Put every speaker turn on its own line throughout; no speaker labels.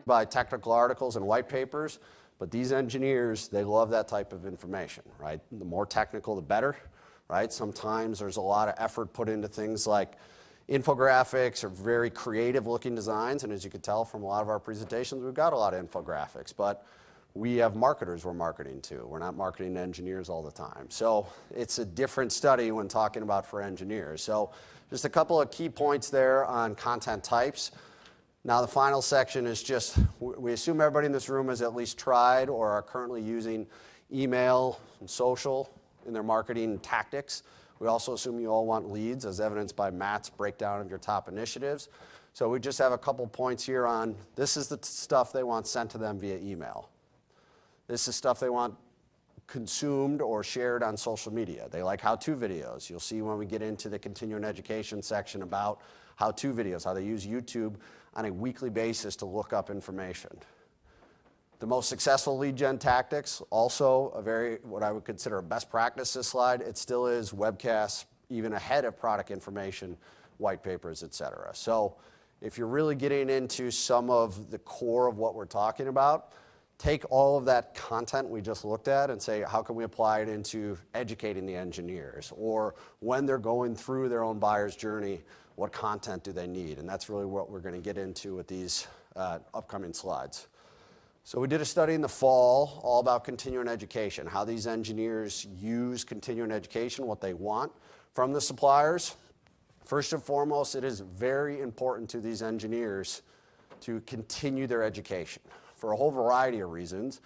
by technical articles and white papers, but these engineers, they love that type of information, right? The more technical, the better, right? Sometimes there's a lot of effort put into things like infographics or very creative looking designs, and as you can tell from a lot of our presentations, we've got a lot of infographics, but we have marketers we're marketing to. We're not marketing to engineers all the time. So it's a different study when talking about for engineers. So just a couple of key points there on content types. Now the final section is just, we assume everybody in this room has at least tried or are currently using email and social in their marketing tactics. We also assume you all want leads, as evidenced by Matt's breakdown of your top initiatives. So we just have a couple points here on, this is the stuff they want sent to them via email. This is stuff they want consumed or shared on social media. They like how-to videos. You'll see when we get into the continuing education section about how-to videos, how they use YouTube on a weekly basis to look up information. The most successful lead gen tactics, also a very, what I would consider a best practice this slide, it still is webcasts, even ahead of product information, white papers, et cetera. So if you're really getting into some of the core of what we're talking about, take all of that content we just looked at and say, how can we apply it into educating the engineers? Or when they're going through their own buyer's journey, what content do they need? And that's really what we're going to get into with these upcoming slides. So we did a study in the fall all about continuing education, how these engineers use continuing education, what they want from the suppliers. First and foremost, it is very important to these engineers to continue their education for a whole variety of reasons,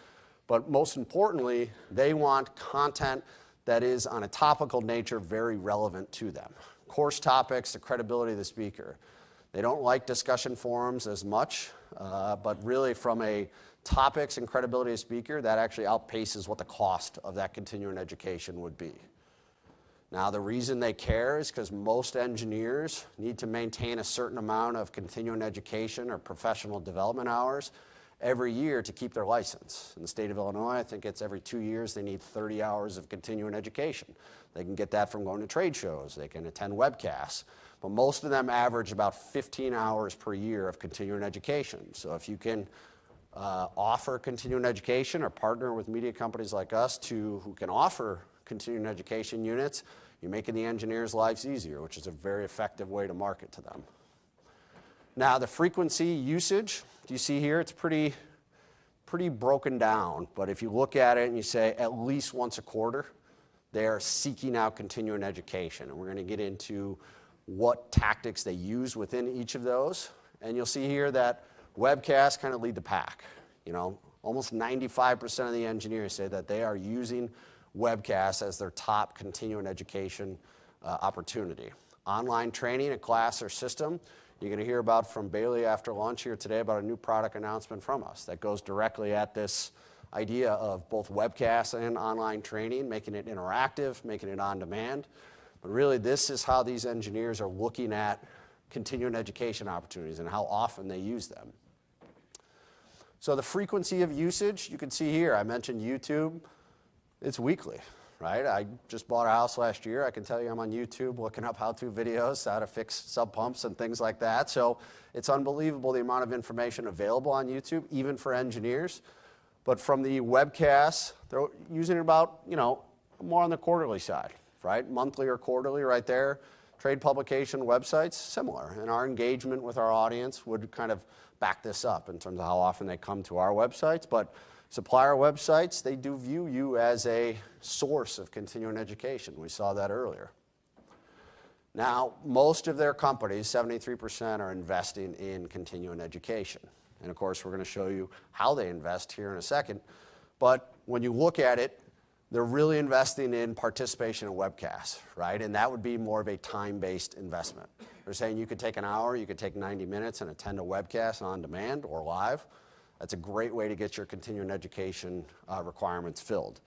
but most importantly, they want content that is on a topical nature very relevant to them. Course topics, the credibility of the speaker. They don't like discussion forums as much, but really from a topics and credibility of speaker, that actually outpaces what the cost of that continuing education would be. Now, the reason they care is because most engineers need to maintain a certain amount of continuing education or professional development hours every year to keep their license. In the state of Illinois, I think it's every 2 years they need 30 hours of continuing education. They can get that from going to trade shows. They can attend webcasts. But most of them average about 15 hours per year of continuing education. So if you can offer continuing education or partner with media companies like us who can offer continuing education units, you're making the engineers' lives easier, which is a very effective way to market to them. Now, the frequency usage, do you see here? It's pretty broken down, but if you look at it and you say at least once a quarter, they are seeking out continuing education. And we're going to get into what tactics they use within each of those. And you'll see here that webcasts kind of lead the pack. You know, almost 95% of the engineers say that they are using webcasts as their top continuing education opportunity. Online training, a class or system, you're going to hear about from Bailey after lunch here today about a new product announcement from us that goes directly at this idea of both webcasts and online training, making it interactive, making it on demand. But really, this is how these engineers are looking at continuing education opportunities and how often they use them. So the frequency of usage, you can see here, I mentioned YouTube, it's weekly. Right? I just bought a house last year. I can tell you I'm on YouTube looking up how-to videos, how to fix sub pumps and things like that. So it's unbelievable the amount of information available on YouTube, even for engineers. But from the webcasts, they're using it about, more on the quarterly side, right? Monthly or quarterly right there. Trade publication websites, similar. And our engagement with our audience would kind of back this up in terms of how often they come to our websites. But supplier websites, they do view you as a source of continuing education. We saw that earlier. Now, most of their companies, 73%, are investing in continuing education. And of course, we're going to show you how they invest here in a second. But when you look at it, they're really investing in participation in webcasts, right? And that would be more of a time-based investment. They're saying you could take an hour, you could take 90 minutes and attend a webcast on demand or live. That's a great way to get your continuing education requirements filled.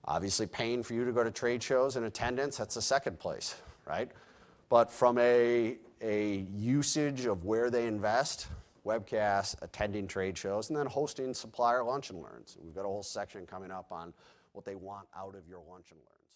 Obviously, paying for you to go to trade shows and attendance, that's the second place, right? But from a usage of where they invest, webcasts, attending trade shows, and then hosting supplier lunch and learns. We've got a whole section coming up on what they want out of your lunch and learns.